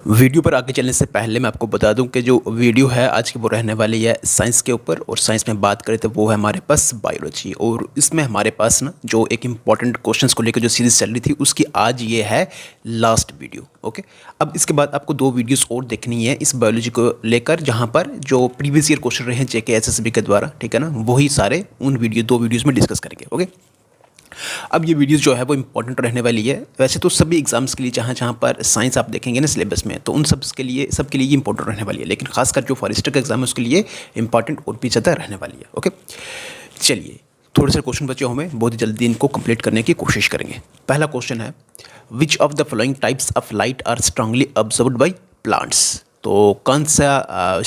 Video पर आगे चलने से पहले मैं आपको बता दूं कि जो वीडियो है आज की वो रहने वाली है साइंस के ऊपर। और साइंस में बात करें तो वो है हमारे पास बायोलॉजी। और इसमें हमारे पास ना जो एक इम्पॉर्टेंट क्वेश्चंस को लेकर जो सीरीज चल रही थी उसकी आज ये है लास्ट वीडियो। ओके, अब इसके बाद आपको 2 वीडियोस और देखनी है इस बायोलॉजी को लेकर, जहाँ पर जो प्रीवियस ईयर क्वेश्चन रहे हैं जेके एसएसबी के द्वारा, ठीक है ना, वही सारे उन 2 वीडियोज़ में डिस्कस करेंगे। ओके, अब ये वीडियोस जो है वो इंपॉर्टेंट रहने वाली है। वैसे तो सभी एग्जाम्स के लिए जहाँ जहाँ पर साइंस आप देखेंगे ना सिलेबस में, तो उन सबके लिए ये इंपॉर्टेंट रहने वाली है, लेकिन खासकर जो फॉरेस्टर का एग्जाम है उसके लिए इंपॉर्टेंट और भी ज़्यादा रहने वाली है। ओके, चलिए थोड़े से क्वेश्चन बचे हमें, बहुत जल्दी इनको कंप्लीट करने की कोशिश करेंगे। पहला क्वेश्चन है, which of the following types of light are strongly observed by plants. तो कौन सा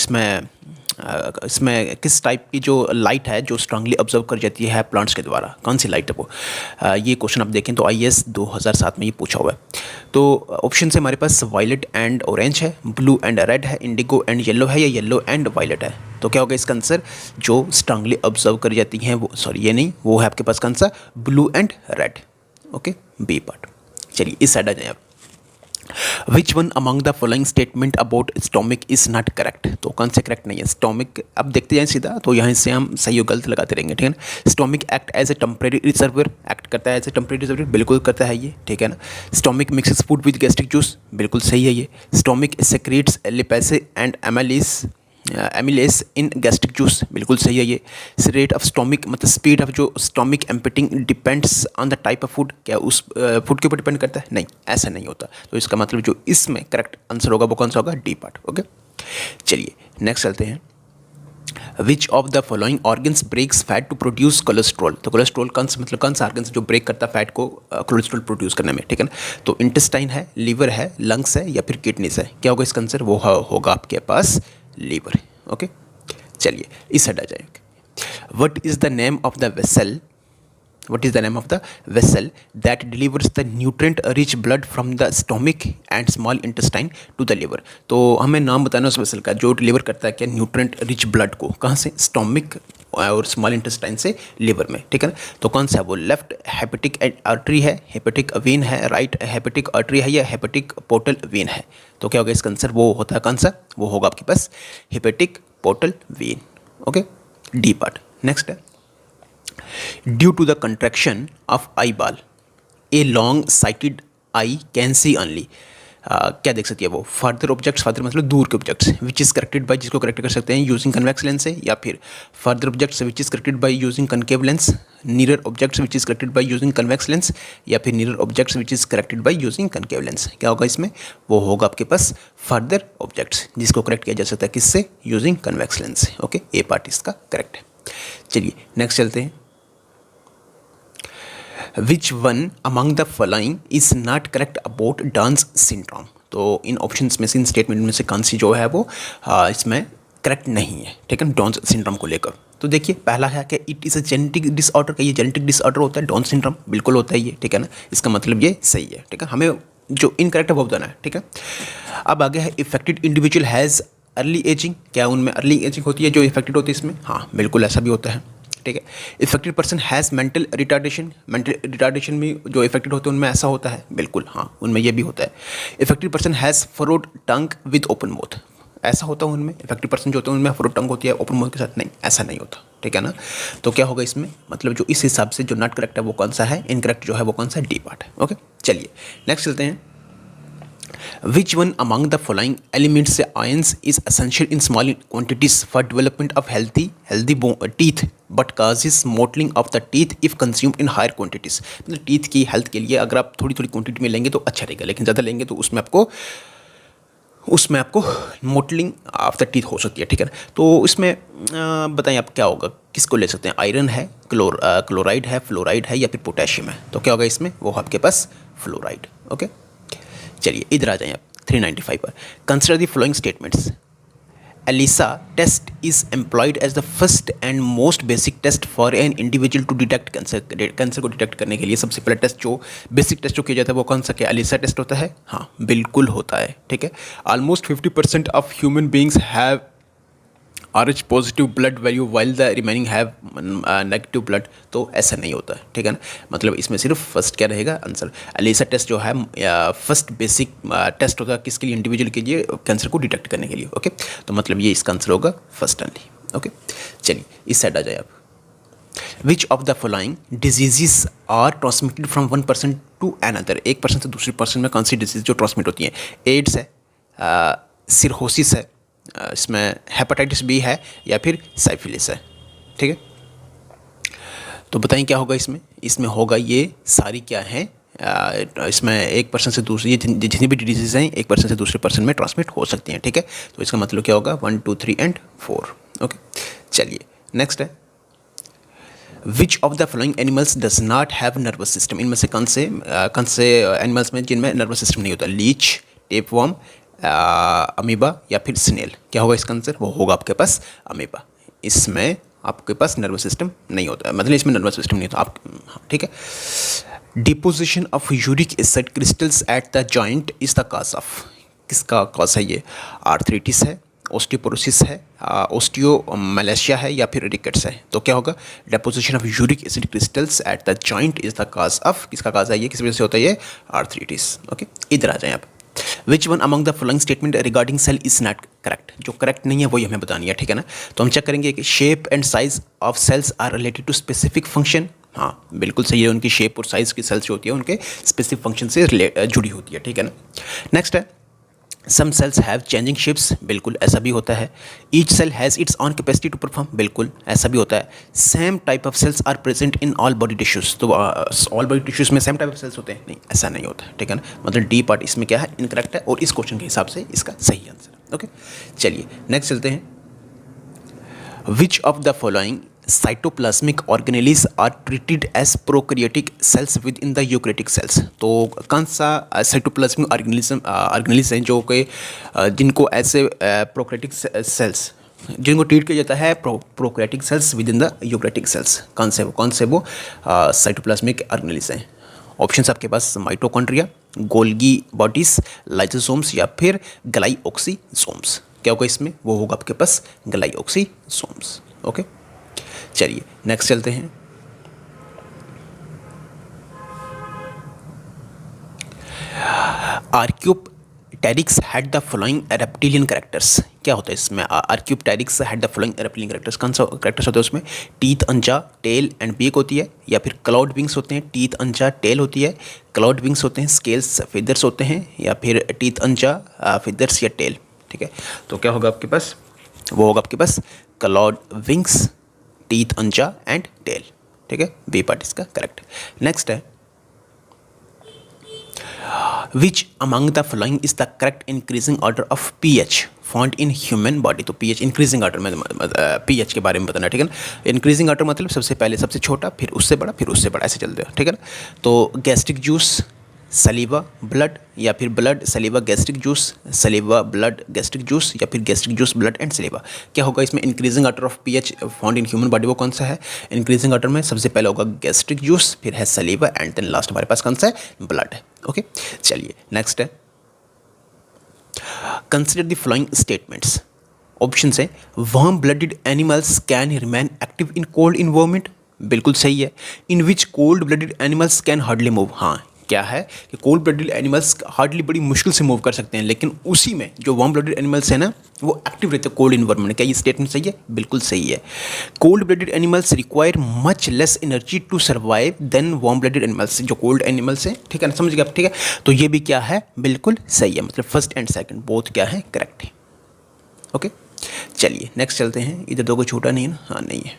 इसमें किस टाइप की जो लाइट है जो स्ट्रांगली ऑब्जर्व कर जाती है प्लांट्स के द्वारा, कौन सी लाइट है वो। ये क्वेश्चन आप देखें तो आईएएस 2007 में ये पूछा हुआ है। तो ऑप्शन से हमारे पास वायलेट एंड ऑरेंज है, ब्लू एंड रेड है, इंडिगो एंड येलो है, या येलो एंड वायलेट है। तो क्या होगा इसका आंसर, जो स्ट्रांगली ऑब्जर्व कर जाती हैं वो, सॉरी ये नहीं, वो है आपके पास कौन सा, blue and red. Okay, B part. चलिए इस साइड आ जाए आप। Which one among the following statement about stomata is not correct. तो कौन से करेक्ट नहीं है स्टोमिक, अब देखते जाएं सीधा, तो यहाँ से हम सही और गलत लगाते रहेंगे, ठीक है ना। Stomata act as a temporary reservoir, act करता है एज ए टेम्परेरी रिजर्वर, बिल्कुल करता है ये, ठीक है ना। Stomach mixes food with gastric juice, बिल्कुल सही है ये। Stomach secretes lipase and amylase in gastric juice, बिल्कुल सही है ये। रेट ऑफ स्टोमिक मतलब स्पीड ऑफ जो stomach emptying depends on the type of food, क्या उस फूड के ऊपर डिपेंड करता है, नहीं ऐसा नहीं होता। तो इसका मतलब जो इसमें करेक्ट आंसर होगा वो कौन सा होगा, डी पार्ट। ओके, चलिए नेक्स्ट चलते हैं। Which of the following organs breaks fat to produce cholesterol. तो कोलेस्ट्रॉल कौन सा मतलब कौन सा ऑर्गन जो ब्रेक करता है फैट को कोलेस्ट्रॉल प्रोड्यूस करने में, ठीक है ना। तो इंटेस्टाइन है, लीवर है, लंग्स है, या फिर किडनीज है। क्या होगा इसका आंसर, वो होगा आपके पास लीवर। ओके, चलिए इस साइड आ जाएंगे। What is the name of the vessel, what is the name of the vessel that delivers the nutrient rich blood from the stomach and small intestine to the liver। तो हमें नाम बताना उस vessel का जो deliver करता है क्या न्यूट्रेंट रिच ब्लड को, कहाँ से, स्टोमिक और स्मॉल इंटेस्टाइन से लिवर में, ठीक है ना। तो कौन सा है वो, लेफ्ट हेपेटिक आर्टरी है, हेपेटिक वेन है, राइट हेपेटिक आर्टरी है, या हेपेटिक पोर्टल वेन है। तो क्या होगा इसका आंसर, वो होता है कौन सा, वो होगा आपके पास hepatic portal vein. Okay, D part. Next है, due to the contraction of eyeball a long sighted eye can see only. क्या देख सकती है वो, फर्दर ऑब्जेक्ट्स, फर्दर मतलब दूर के objects, which is corrected bye, जिसको करेक्ट कर सकते हैं यूजिंग कन्वेक्स लेंस से, या फिर further objects which is corrected by using concave lens, near objects which is corrected by using convex lens, या फिर near objects which is corrected by using concave lens. क्या होगा इसमें, वो होगा आपके पास फर्दर ऑब्जेक्ट्स, जिसको करेक्ट किया जा सकता है किससे, यूजिंग कन्वेक्स लेंस। ओके, ए पार्ट इसका करेक्ट है। चलिए नेक्स्ट चलते हैं। Which one among the following is not correct about downs syndrome. तो इन ऑप्शंस में से, इन स्टेटमेंट में से कौन सी जो है वो इसमें करेक्ट नहीं है, ठीक है, डाउन्स सिंड्रोम को लेकर। तो देखिए पहला है कि it is a genetic disorder, का ये जेनेटिक डिसऑर्डर होता है डाउन सिंड्रोम, बिल्कुल होता है ये, ठीक है ना। इसका मतलब ये सही है, ठीक है, हमें जो इनकरेक्ट है वो बताना है, ठीक है। अब आगे है, affected individual has early ageing, क्या उनमें अर्ली एजिंग होती है जो इफेक्टेड होती है इसमें, हाँ बिल्कुल ऐसा भी होता है, ठीक है। Affected person has mental retardation, mental retardation में जो इफेक्टेड होते हैं उनमें ऐसा होता है, बिल्कुल हाँ उनमें ये भी होता है। Affected person has furrowed tongue with open mouth, ऐसा होता है उनमें, इफेक्टेड पर्सन जो होते हैं उनमें फरोड टंग होती है ओपन माउथ के साथ, नहीं ऐसा नहीं होता, ठीक है ना। तो क्या होगा इसमें, मतलब जो इस हिसाब से जो नॉट करेक्ट है वो कौन सा है, इनकरेक्ट जो है वो कौन सा, डी पार्ट है। ओके, चलिए नेक्स्ट चलते हैं। Which one among the following elements ions is essential in small quantities for development of healthy teeth but causes mottling of the teeth if consumed in higher quantities। मतलब teeth की health के लिए अगर आप थोड़ी थोड़ी क्वांटिटी में लेंगे तो अच्छा रहेगा, लेकिन ज़्यादा लेंगे तो उसमें आपको मोटलिंग ऑफ द टीथ हो सकती है, ठीक है। तो इसमें बताएं आप क्या होगा, किसको ले सकते हैं, आयरन है, क्लोराइड है, फ्लोराइड है, या फिर पोटेशियम है। तो क्या होगा इसमें, वो आपके पास फ्लोराइड। ओके, चलिए इधर आ जाएं आप 395 पर। Consider the following statements. ELISA test is employed as the first and most basic test for an individual to detect cancer. Cancer को डिटेक्ट करने के लिए सबसे पहला टेस्ट जो बेसिक टेस्ट जो किया जाता है वो कौन सा, क्या एलिसा टेस्ट होता है, हाँ बिल्कुल होता है, ठीक है। Almost 50% of human beings have RH positive blood value while the remaining have negative blood, तो ऐसा नहीं होता है, ठीक है ना। मतलब इसमें सिर्फ फर्स्ट क्या रहेगा आंसर। एलिसा टेस्ट जो है फर्स्ट बेसिक टेस्ट होगा किसके लिए, इंडिविजुअल के लिए कैंसर को डिटेक्ट करने के लिए, ओके। तो मतलब ये इसका आंसर होगा फर्स्ट ओनली, ओके। चलिए इस साइड आ जाए आप। Which of the following diseases are transmitted from one person to another, एक पर्सन से दूसरे पर्सन में कौन सी डिजीज जो ट्रांसमिट होती हैं। एड्स है, सिरहोसिस है, इसमें हेपेटाइटिस बी है, या फिर साइफिलिस है, ठीक है। तो बताएं क्या होगा इसमें। इसमें होगा ये सारी क्या है, इसमें एक पर्सन से दूसरी, ये जितनी भी डिजीज़ हैं एक पर्सन से दूसरे पर्सन में ट्रांसमिट हो सकती हैं, ठीक है। तो इसका मतलब क्या होगा 1 2 3 एंड 4, ओके। चलिए नेक्स्ट है, which of the following animals does not have nervous system, इनमें से कौन से एनिमल्स में जिनमें नर्वस सिस्टम नहीं होता। लीच, टेपवर्म, अमीबा या फिर स्नेल। क्या होगा इसका आंसर, वो होगा आपके पास अमीबा। इसमें आपके पास नर्वस सिस्टम नहीं होता, मतलब इसमें नर्वस सिस्टम नहीं होता आप, ठीक है। Deposition of uric acid crystals at the joint is the cause of, किसका कॉज है ये। आर्थराइटिस है, ऑस्टियोपोरोसिस है, ऑस्टियोमैलेशिया है, या फिर रिकेट्स है। तो क्या होगा, deposition of uric acid crystals at the joint is the cause of, किसका कॉज है ये, किस वजह से होता है ये, आर्थराइटिस, ओके। इधर आ जाएं आप। Which one among the following statement regarding cell is not correct, जो करेक्ट नहीं है वही हमें बतानी है, ठीक है ना। तो हम चेक करेंगे कि shape and size of cells are related to specific function. हाँ बिल्कुल सही है, उनकी शेप और साइज की सेल्स जो होती है उनके स्पेसिफिक फंक्शन से जुड़ी होती है, ठीक है ना। नेक्स्ट है, some cells have changing shapes, बिल्कुल ऐसा भी होता है। Each cell has its own capacity to perform, बिल्कुल ऐसा भी होता है। Same type of cells are present in all body tissues, तो ऑल बॉडी टिश्यूज़ में सेम टाइप ऑफ सेल्स होते हैं, नहीं ऐसा नहीं होता, ठीक है ना। मतलब डी पार्ट इसमें क्या है, इनकरेक्ट है, और इस क्वेश्चन के हिसाब से इसका सही आंसर, ओके। चलिए नेक्स्ट चलते हैं। Which of the following cytoplasmic organelles are treated as prokaryotic cells within the eukaryotic cells, तो कौन सा साइटोप्लाज्मिक ऑर्गेनेलिज हैं जो कि जिनको ऐसे प्रोकैरियोटिक सेल्स जिनको ट्रीट किया जाता है prokaryotic cells within the eukaryotic sales, कौन से वो साइटोप्लाज्मिक ऑर्गेनेलिज हैं। ऑप्शंस आपके पास माइटोकॉन्ड्रिया, गोल्गी बॉडीज, लाइसोसोम्स या फिर ग्लाइऑक्सीसोम्स। क्या होगा इसमें, वो होगा आपके पास ग्लाइऑक्सीसोम्स, ओके। चलिए नेक्स्ट चलते हैं। Archaeopteryx had the following reptilian characters, क्या होता है इसमें। Archaeopteryx had the following reptilian characters, कौन सा कैरेक्टर्स होते हैं उसमें। Teeth Anja, tell and beak होती है, या फिर क्लाउड विंग्स होते हैं। टीथ अंजा टेल होती है, क्लाउड विंग्स होते हैं, स्केल्स फेदर्स होते हैं, या फिर टीथ अंजा फेदर्स या टेल, ठीक है। तो क्या होगा आपके पास, वो होगा आपके पास क्लाउड विंग्स, टीथ अंजा एंड टेल, ठीक है। बी पार्ट इसका करेक्ट। नेक्स्ट है, which among the following is the correct increasing order of pH found in human body. तो पीएच इंक्रीजिंग ऑर्डर में पीएच के बारे में बताना, ठीक है ना। इंक्रीजिंग ऑर्डर मतलब सबसे पहले सबसे छोटा, फिर उससे बड़ा, फिर उससे बड़ा, ऐसे चलते हैं, ठीक है ना। तो गैस्ट्रिक जूस, सलीवा ब्लड, या फिर blood सलीवा gastric juice, सलीवा blood gastric juice, या फिर गैस्ट्रिक जूस ब्लड एंड सलीवा। क्या होगा इसमें, increasing order of pH found in human body वो कौन सा है। इंक्रीजिंग ऑर्डर में सबसे पहले होगा गैस्ट्रिक जूस, फिर है सलीवा एंड देन लास्ट हमारे पास कौन सा है, ब्लड है, ओके। चलिए नेक्स्ट है, consider the following statements. Option है, warm blooded animals can remain active in cold environment, बिल्कुल सही है। In which cold blooded animals can hardly move, हाँ क्या है कि कोल्ड ब्लडेड एनिमल्स हार्डली बड़ी मुश्किल से मूव कर सकते हैं, लेकिन उसी में जो वार्म ब्लडेड एनिमल्स है ना वो एक्टिव रहते हैं कोल्ड इन्वायरमेंट में। क्या ये स्टेटमेंट सही है, बिल्कुल सही है। Cold blooded animals require much less energy to survive than warm blooded animals, जो कोल्ड एनिमल्स हैं, ठीक है ना, समझ गए आप, ठीक है। तो ये भी क्या है, बिल्कुल सही है, मतलब फर्स्ट एंड सेकंड बोथ क्या है, करेक्ट है, ओके। चलिए नेक्स्ट चलते हैं, इधर दो को छोटा नहीं है ना, हाँ नहीं है।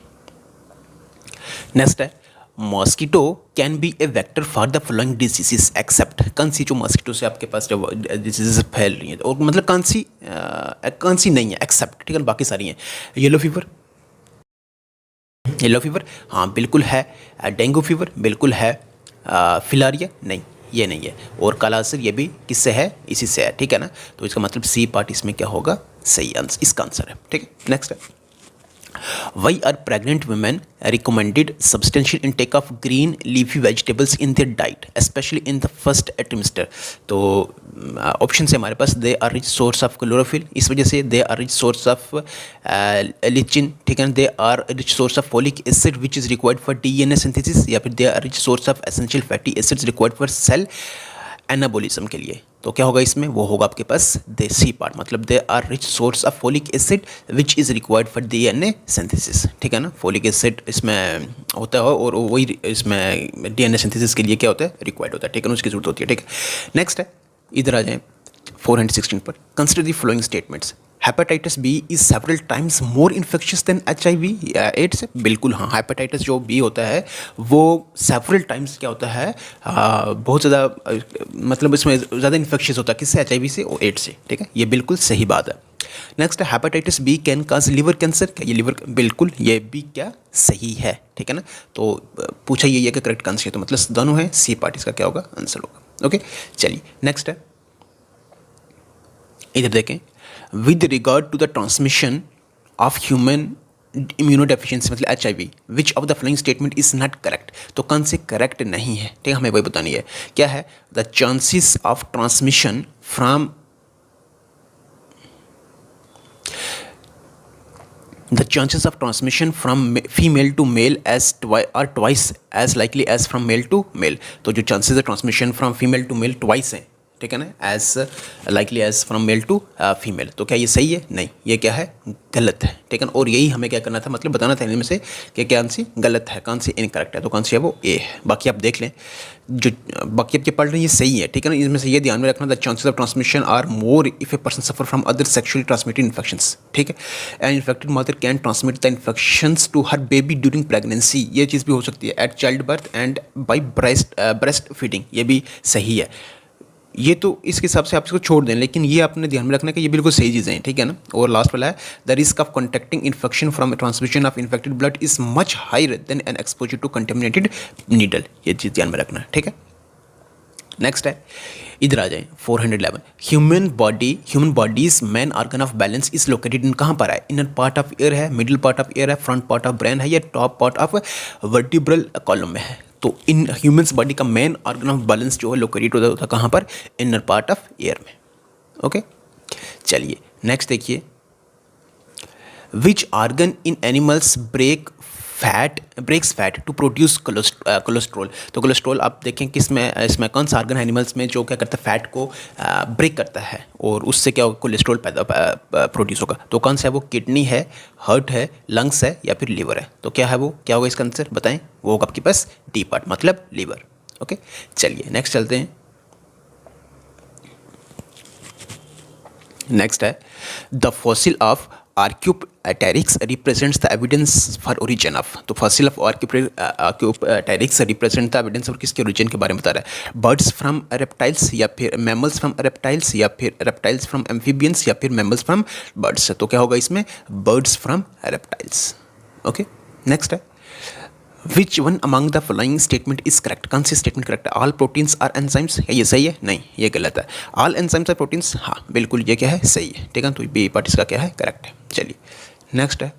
नेक्स्ट है, mosquito can be a vector for the following diseases except, कौन सी जो मॉस्किटो से आपके पास जो डिजीजेस फैल रही हैं, और मतलब कौन सी नहीं है एक्सेप्ट, ठीक है, बाकी सारी हैं। येलो फीवर, हाँ बिल्कुल है। डेंगू फीवर बिल्कुल है। फिलारिया नहीं, ये नहीं है। और काला असर ये भी किससे है, इसी से है, ठीक है ना। तो इसका मतलब सी पार्ट इसमें क्या होगा, सही आंसर, इसका आंसर है, ठीक है। नेक्स्ट है, Why are pregnant women recommended substantial intake of green leafy vegetables in their diet, especially in the first trimester? तो ऑप्शन है हमारे पास, they are rich source of chlorophyll, इस वजह से they are rich source of lichen, ठीक है ना, they are rich source of folic acid which is required for DNA synthesis, या फिर they are rich source of essential fatty acids required for cell anabolism के लिए। तो क्या होगा इसमें, वो होगा आपके पास देसी पार्ट, मतलब they are rich source of folic acid which is required for DNA synthesis, ठीक है ना। फोलिक एसिड इसमें होता है और वही इसमें डीएनए सिंथेसिस के लिए क्या होता है, रिक्वायर्ड होता है, ठीक है ना, उसकी जरूरत होती है, ठीक है। नेक्स्ट है, इधर आ जाएं 416 पर, consider the following statements. Hepatitis B is several times more infectious than HIV AIDS. बिल्कुल हाँ, हेपेटाइटिस जो बी होता है वो सेवरल टाइम्स क्या होता है, बहुत ज़्यादा, मतलब इसमें ज़्यादा इन्फेक्शियस होता है, किससे, HIV से और एड्स से, ठीक है, ये बिल्कुल सही बात है। नेक्स्ट है, hepatitis B can cause liver cancer, क्या ये लिवर, बिल्कुल ये बी क्या सही है, ठीक है ना। तो पूछा ये कि करेक्ट आंसर है, तो मतलब दोनों है, सी पार्ट इसका क्या होगा, आंसर होगा। ओके, चलिए नेक्स्ट है, इधर देखें, with regard to the transmission of human immunodeficiency मतलब HIV, which of the following statement is not correct, तो कौन से करेक्ट नहीं है, ठीक है, हमें वही बतानी है। क्या है, the chances of transmission from the chances of transmission from female to male are twice as likely as from male to male। तो जो chances है transmission from female to male twice हैं, ठीक है ना, as likely as from male to female. तो क्या ये सही है, नहीं, ये क्या है, गलत है, ठीक है ना। और यही हमें क्या करना था, मतलब बताना था इनमें से कि कौन सी गलत है, कौन सी इनकरेक्ट है, तो कौन सी है वो ए है। बाकी आप देख लें, जो बाकी आपके पढ़ रहे हैं ये सही है, ठीक है ना। इसमें से ये ध्यान में रखना, the chances of transmission are more if a person suffer from other sexually transmitted infections, ठीक है। And infected mother can transmit the infections to her baby during pregnancy, ये चीज़ भी हो सकती है, at child birth and by breast feeding, ये भी सही है। ये तो इसके हिसाब से आप इसको छोड़ दें, लेकिन ये आपने ध्यान में रखना है कि ये बिल्कुल सही चीज़ें हैं, ठीक है ना। और लास्ट वाला है, the risk of contacting infection from transmission of infected blood is much higher than an exposure to contaminated needle, ये चीज़ ध्यान में रखना है, ठीक है। नेक्स्ट है, इधर आ जाए 411, human bodies main organ of balance is located in, कहाँ पर है, इनर पार्ट ऑफ ईयर है, मिडिल पार्ट ऑफ ईयर है, फ्रंट पार्ट ऑफ ब्रेन है, या top part of vertebral column में है। तो इन ह्यूमंस बॉडी का मेन ऑर्गन ऑफ बैलेंस जो है लोकेटेड होता है कहाँ पर, इनर पार्ट ऑफ ईयर में। ओके, चलिए नेक्स्ट देखिए, which organ in animals breaks fat to produce cholesterol. तो कोलेस्ट्रॉल आप देखें कि इसमें कौन सा ऑर्गन है एनिमल्स में जो क्या करता है, फैट को ब्रेक करता है और उससे क्या होगा, कोलेस्ट्रॉल पैदा प्रोड्यूस होगा। तो कौन सा है वो, किडनी है, हार्ट है, लंग्स है, या फिर लीवर है। तो क्या है वो, क्या होगा इसका आंसर बताएं, वो होगा आपके पास डी पार्ट, मतलब लीवर। ओके, चलिए नेक्स्ट चलते हैं। नेक्स्ट है, the fossil of Archaeopteryx represents the evidence for origin of. तो fossil of Archaeopteryx represent the evidence और किसके ओरिजिन के बारे में बता रहा है, बर्ड्स फ्रॉम रेप्टाइल्स, या फिर मैमल्स फ्रॉम रेप्टाइल्स, या फिर रेप्टाइल्स फ्रॉम एम्फीबियंस, या फिर मैमल्स फ्रॉम बर्ड्स। तो क्या होगा इसमें, birds from reptiles. Okay, next है, which one among the following statement is correct, कौन सी स्टेटमेंट करेक्ट है, ऑल प्रोटीन्स आर एंजाइम्स, ये सही है, नहीं ये गलत है। ऑल एंजाइम्स आर प्रोटीन्स, हाँ बिल्कुल ये क्या है, सही है, ठीक है। तो बी पार्ट इसका क्या है, करेक्ट है। चलिए नेक्स्ट है,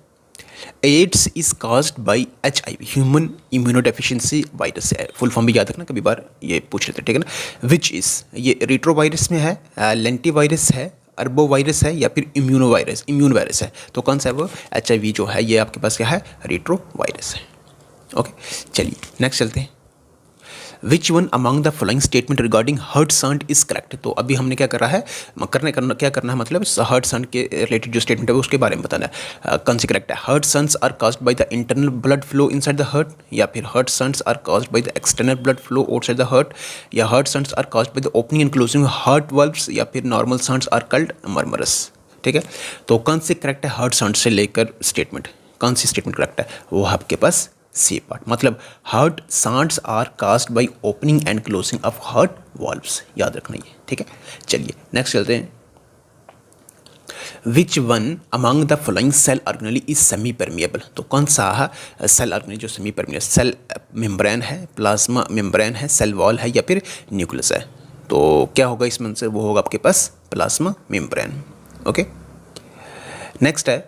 AIDS is caused by HIV, human immunodeficiency virus है, फुल फॉर्म भी याद रखना, कभी बार ये पूछ लेते, ठीक है ना। विच इज, ये रेट्रो वायरस में है, लेंटी वायरस है, अर्बो वायरस है, या फिर इम्यून वायरस है। तो कौन सा है वो, HIV जो है ये आपके पास क्या है, रेट्रो वायरस है। ओके, चलिए नेक्स्ट चलते हैं, which one among the following statement regarding heart sound is correct. तो अभी हमने क्या करा है, क्या करना है, मतलब हर्ट साउंड के रिलेटेड जो स्टेटमेंट है उसके बारे में बताना है, कौन सी करेक्ट है। Heart sounds are caused by the internal blood flow inside the heart, या फिर heart sounds are caused by the external blood flow outside the heart, या heart sounds are caused by the opening and closing heart valves, या फिर normal sounds are called murmurs, ठीक है। तो कौन सी करेक्ट है, हर्ट साउंड से लेकर स्टेटमेंट, कौन सी स्टेटमेंट करेक्ट है, वो आपके पास सी पार्ट, मतलब heart sounds are caused by opening and closing of heart valves, याद रखना ये, ठीक है। चलिए नेक्स्ट चलते हैं, which one among the following cell organelle is semi permeable. तो कौन सा सेल ऑर्गेनेली जो सेमी परमिएबल, सेल मेम्ब्रेन है, प्लाज्मा मेम्ब्रेन है, सेल वॉल है, या फिर न्यूक्लियस है। तो क्या होगा इसमें आंसर, वो होगा आपके पास प्लाज्मा मेम्ब्रेन। ओके, नेक्स्ट है,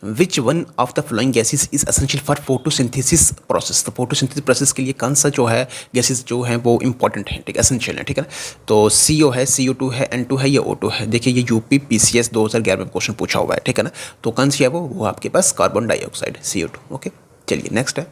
which one of the flowing gases is essential for photosynthesis process. तो फोटोसिंथेसिस प्रोसेस के लिए कौन सा जो है गैसेस जो है वो इंपॉर्टेंट है, ठीक है, एसेंशियल है, ठीक है ना। तो CO है, CO2 है, N2 है, या O2 है। देखिए ये UP PCS 2011 में क्वेश्चन पूछा हुआ है, ठीक है ना। तो कौन सी है वो आपके पास कार्बन डाइऑक्साइड CO2। ओके, चलिए नेक्स्ट है,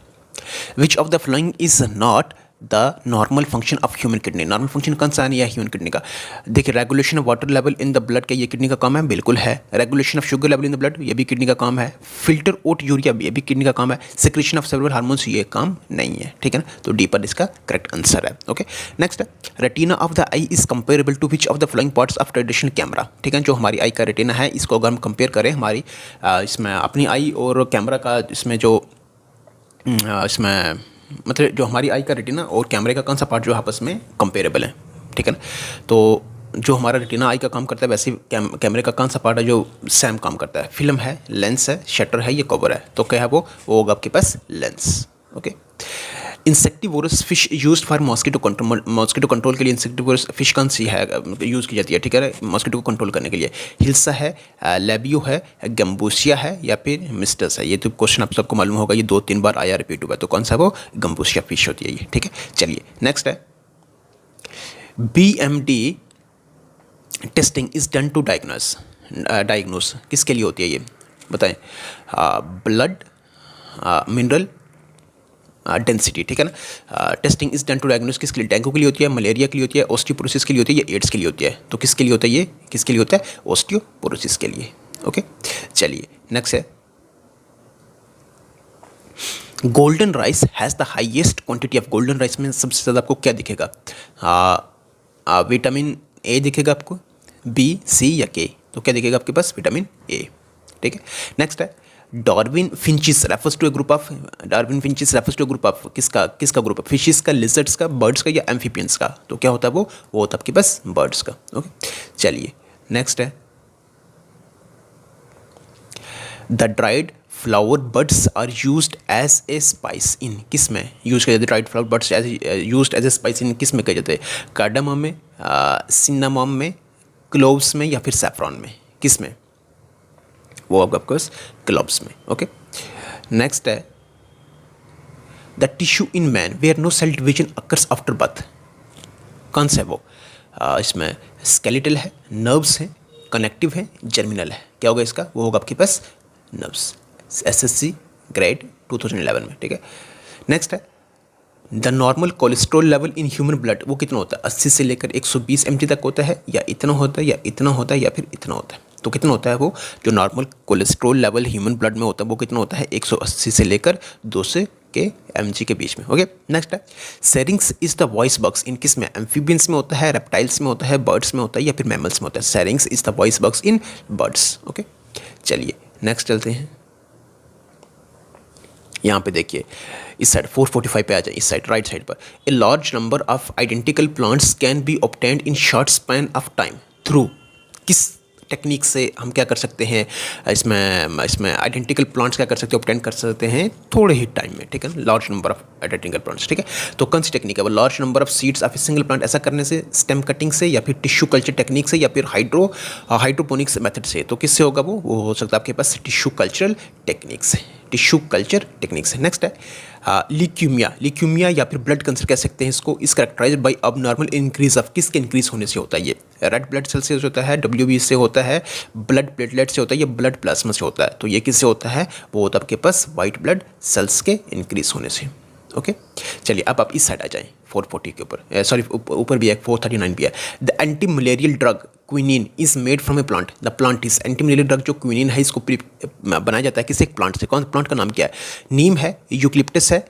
which of the following is not the normal function of human kidney. Normal function कौन सा है ह्यूमन किडनी का? देखिए regulation of water level in the blood, क्या ये किडनी का काम है? बिल्कुल है। Regulation of sugar level in the blood, ये भी किडनी का काम है। फिल्टर आउट यूरिया, ये भी किडनी का काम है। सिक्रेशन ऑफ सेवरल हार्मोन्स, ये काम नहीं है, ठीक है ना। तो डी पर इसका करेक्ट आंसर है। ओके, नेक्स्ट है, retina of the eye is comparable to which of the following parts of traditional camera. ठीक है, जो हमारी आई का रेटिना है इसको अगर हम कंपेयर करें हमारी इसमें अपनी आई और कैमरा का, इसमें जो इसमें मतलब जो हमारी आई का रेटिना और कैमरे का कौन सा पार्ट जो आपस में कंपेरेबल है, ठीक है ना। तो जो हमारा रेटिना आई का काम करता है वैसे कैमरे का कौन सा पार्ट है जो सेम काम करता है? फिल्म है, लेंस है, शटर है, ये कवर है। तो क्या है वो होगा आपके पास lens. Okay, insectivorous fish used for mosquito control. Mosquito control के लिए इंसेक्टिवोरस फिश कौन सी है यूज़ की जाती है, ठीक है, मॉस्किटो को कंट्रोल करने के लिए? हिल्सा है, लेबियो है, गम्बूसिया है, या फिर मिस्टस है। ये तो क्वेश्चन आप सबको मालूम होगा, ये 2-3 बार आया, रिपीट हुआ। तो कौन सा वो गम्बूसिया फिश होती है ये, ठीक है। चलिए नेक्स्ट है, BMD testing is done to diagnose किसके लिए होती है ये बताएं? ब्लड मिनरल डेंसिटी, ठीक है ना। Testing is done to diagnose किसके लिए? डेंगू के लिए होती है, मलेरिया के लिए होती है, ऑस्टियोपोरोसिस के लिए होती है, या एड्स के लिए होती है? तो किसके लिए होता है ये? किसके लिए होता है? ऑस्टियोपोरोसिस के लिए। ओके, चलिए नेक्स्ट है, golden rice has the highest quantity of. Golden rice में सबसे ज़्यादा आपको क्या दिखेगा? विटामिन ए दिखेगा आपको, B, C या K? तो क्या दिखेगा आपके पास? विटामिन A, ठीक है। नेक्स्ट है, Darwin finches refers to a group of. Darwin finches refers to a group of किसका ग्रुप है? फिशिस का, लिजर्ड्स का, बर्ड्स का, या एम्फीबियंस का? तो क्या होता है वो होता है आपके पास बर्ड्स का। ओके, चलिए नेक्स्ट है, the dried flower buds are used as a spice in. किस में यूज किया जाता है? Dried flower buds used as a spice in किस में किया जाता है? कार्डामम में, सिन्नामॉम में, क्लोव्स में, या फिर सैफरॉन में? किस में? वो आपका ऑफकोर्स क्लोव्स में। ओके, नेक्स्ट है, the tissue in man where no cell division occurs after birth. कौन सा है वो? इसमें स्केलेटल है, नर्व्स है, कनेक्टिव है, जर्मिनल है? क्या होगा इसका? वो होगा आपके पास नर्व्स। SSC ग्रेड 2011 में, ठीक है। नेक्स्ट है, the normal cholesterol level in human blood वो कितना होता है? 80 से लेकर 120 mg तक होता है, या इतना होता है, या इतना होता है, या फिर इतना होता है? तो कितना होता है वो जो normal cholesterol level human blood में होता है वो कितना होता है? 180 से लेकर 200 के mg के बीच में। ओके, नेक्स्ट है, सेरिंग्स is the voice box in किस में? एम्फीबियंस में होता है, रेप्टाइल्स में होता है, बर्ड्स में होता है, या फिर मैमल्स में होता है? सेरिंग्स is the voice box in birds. Okay, चलिए नेक्स्ट चलते हैं। यहाँ पे देखिए इस साइड 445 पे आ जाए, इस साइड राइट साइड पर, a large number of identical plants can be obtained in short span of time through. किस टेक्निक से हम क्या कर सकते हैं? इसमें आइडेंटिकल प्लांट्स क्या कर सकते हैं? ऑब्टेन कर सकते हैं थोड़े ही टाइम में, ठीक है। Large number of identical plants, ठीक है। तो कौन सी टेक्निक है वो? Large number of seeds of a single plant, ऐसा करने से, स्टेम कटिंग से, या फिर टिश्यू कल्चर टेक्निक से, या फिर हाइड्रोपोनिक्स मेथड से? तो किससे होगा वो हो सकता है आपके पास टिश्यू कल्चरल टेक्निक से, टिश्यू कल्चर टेक्निक से। नेक्स्ट है, ल्यूकीमिया या फिर ब्लड कैंसर कह सकते हैं इसको, is characterised by abnormal increase of. किसके इंक्रीज होने से होता है ये? रेड ब्लड सेल से होता है, WBC से होता है, ब्लड प्लेटलेट से होता है, या ब्लड प्लाज्मा से होता है? तो ये किससे होता है? वो होता है आपके पास वाइट ब्लड सेल्स के इंक्रीज होने से। ओके, चलिए अब आप इस साइड आ जाएं, 440 के ऊपर, सॉरी ऊपर भी है, 439 भी है। The anti malarial drug quinine is made from A plant. The plant is anti malarial drug जो क्विनिन है इसको बनाया जाता है किसी एक प्लांट से? कौन प्लांट का नाम क्या है? नीम है, यूकलिप्टस है,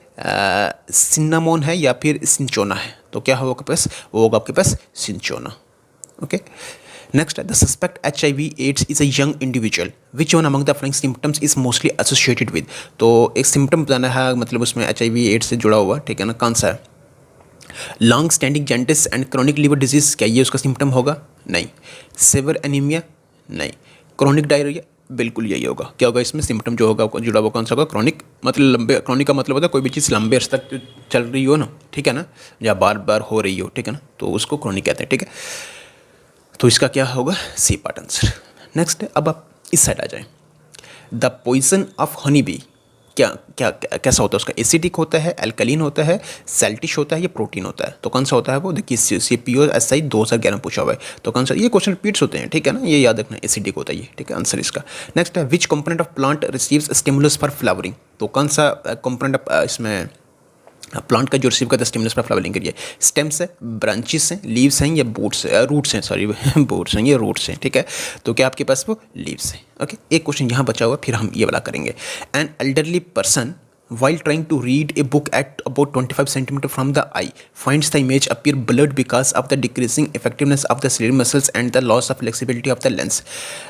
सिन्नामोन है, या फिर सिंचोना है? तो क्या होगा आपके पास? वो होगा आपके पास सिंचोना। ओके, नेक्स्ट है, the suspect HIV/AIDS is a young individual which one among the following symptoms is mostly associated with. तो एक सिम्टम बताना है, मतलब उसमें HIV/AIDS से जुड़ा हुआ, ठीक है ना, कौन सा है? Long standing jaundice and chronic liver disease, क्या ये उसका सिम्टम होगा? नहीं। Severe anaemia? नहीं। Chronic diarrhoea? बिल्कुल यही होगा। क्या होगा इसमें सिम्टम जो होगा जुड़ा हुआ? कौन सा होगा? क्रोनिक, मतलब लंबे, क्रोनिक का मतलब होता है कोई भी चीज़ लंबे अर्स तक चल रही हो ना, ठीक है ना, या बार बार हो रही हो, ठीक है ना, तो उसको क्रोनिक कहते हैं, ठीक है। तो इसका क्या होगा? C part answer. नेक्स्ट है, अब आप इस साइड आ जाएं। The poison of honey bee क्या क्या कैसा होता है उसका? एसिडिक होता है, एल्कलीन होता है, सेल्टिश होता है या प्रोटीन होता है? तो कौन सा होता है वो? देखिए CPO-SI 2011 में पूछा हुआ है, तो कौन सा? ये क्वेश्चन रिपीट्स होते हैं, ठीक है ना, ये याद रखना, एसिडिक होता है ये, ठीक है आंसर इसका। नेक्स्ट है विच component of plant receives stimulus for flowering? तो कौन सा कंपोनेंट इसमें प्लांट का जो रिसीव करता है स्टिमुलस फॉर फ्लावरिंग के लिए? स्टेम्स है, ब्रांचेस हैं, लीव्स हैं या बूट्स रूट्स हैं, सॉरी बूट्स हैं, ये रूट्स हैं, ठीक है। तो क्या आपके पास वो लीव्स हैं? ओके, एक क्वेश्चन यहाँ बचा हुआ, फिर हम ये वाला करेंगे। An elderly person while trying to read a book at about 25 centimeter from the eye finds the image appear blurred because of the decreasing effectiveness of the ciliary muscles and the loss of flexibility of the lens.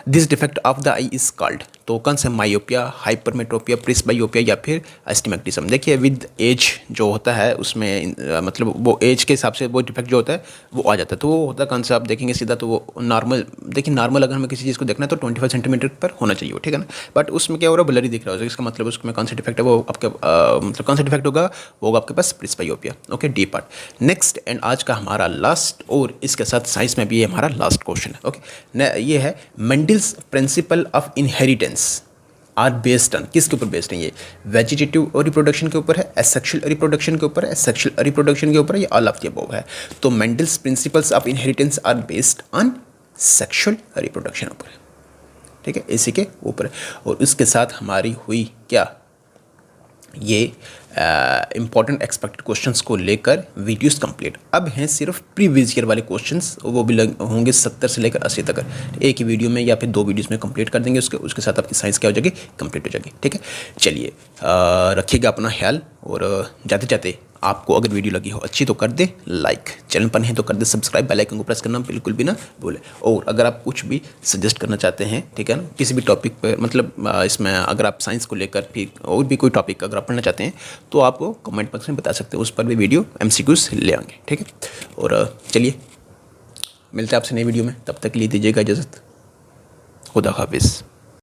This defect of the eye is called, तो कौन सा? Myopia, hypermetropia, प्रिस्बायोपिया या फिर एस्टिमेक्टिज्म। देखिए with as जो होता है उसमें मतलब वो एज के हिसाब से वो डिफेक्ट जो होता है वो आ जाता है। तो वो होता है कौन सा? आप देखेंगे सीधा तो वो नॉर्मल, देखिए नॉर्मल अगर हमें किसी चीज़ को देखना है तो 25 सेंटीमीटर पर होना चाहिए वो, ठीक है ना। बट उसमें क्या हो रहा है? ब्लरी दिख रहा है, इसका मतलब उसमें कौन सा डिफेक्ट है वो आपके मतलब कौन सा डिफेक्ट होगा? वो होगा आपके पास presbyopia. Okay, D part. Next and आज का हमारा लास्ट और इसके साथ साइंस में भी ये हमारा लास्ट क्वेश्चन है। ओके, ये है Mendel's principle of inheritance are based on, किसके ऊपर बेस्ड है ये? वेजिटेटिव रिप्रोडक्शन के ऊपर है, एसेक्सुअल रिप्रोडक्शन के ऊपर है, सेक्सुअल रिप्रोडक्शन के ऊपर है, या ऑल ऑफ द अबव है? तो Mendel's principles of inheritance are based on sexual reproduction ऊपर है, ठीक है, इसी के ऊपर है। और उसके साथ हमारी हुई क्या ये इंपॉर्टेंट एक्सपेक्टेड क्वेश्चंस को लेकर वीडियोस कंप्लीट। अब हैं सिर्फ प्रीवियस ईयर वाले क्वेश्चंस, वो भी होंगे 70 से लेकर 80 तक, एक ही वीडियो में या फिर 2 वीडियोस में कंप्लीट कर देंगे। उसके साथ आपकी साइंस क्या हो जाएगी? कंप्लीट हो जाएगी, ठीक है। चलिए रखिएगा अपना ख्याल, और जाते जाते आपको अगर वीडियो लगी हो अच्छी तो कर दे लाइक, चैनल पर नहीं तो कर दे सब्सक्राइब, बेल आइकन को प्रेस करना बिल्कुल भी ना भूले। और अगर आप कुछ भी सजेस्ट करना चाहते हैं, ठीक है ना, किसी भी टॉपिक पे, मतलब इसमें अगर आप साइंस को लेकर फिर और भी कोई टॉपिक अगर आप पढ़ना चाहते हैं तो आप कमेंट बॉक्स में बता सकते हैं, उस पर भी वीडियो MCQs ले आएंगे, ठीक है। और चलिए मिलते हैं आपसे नई वीडियो में, तब तक के लिए दीजिएगा इजाज़त। खुदा हाफिज़।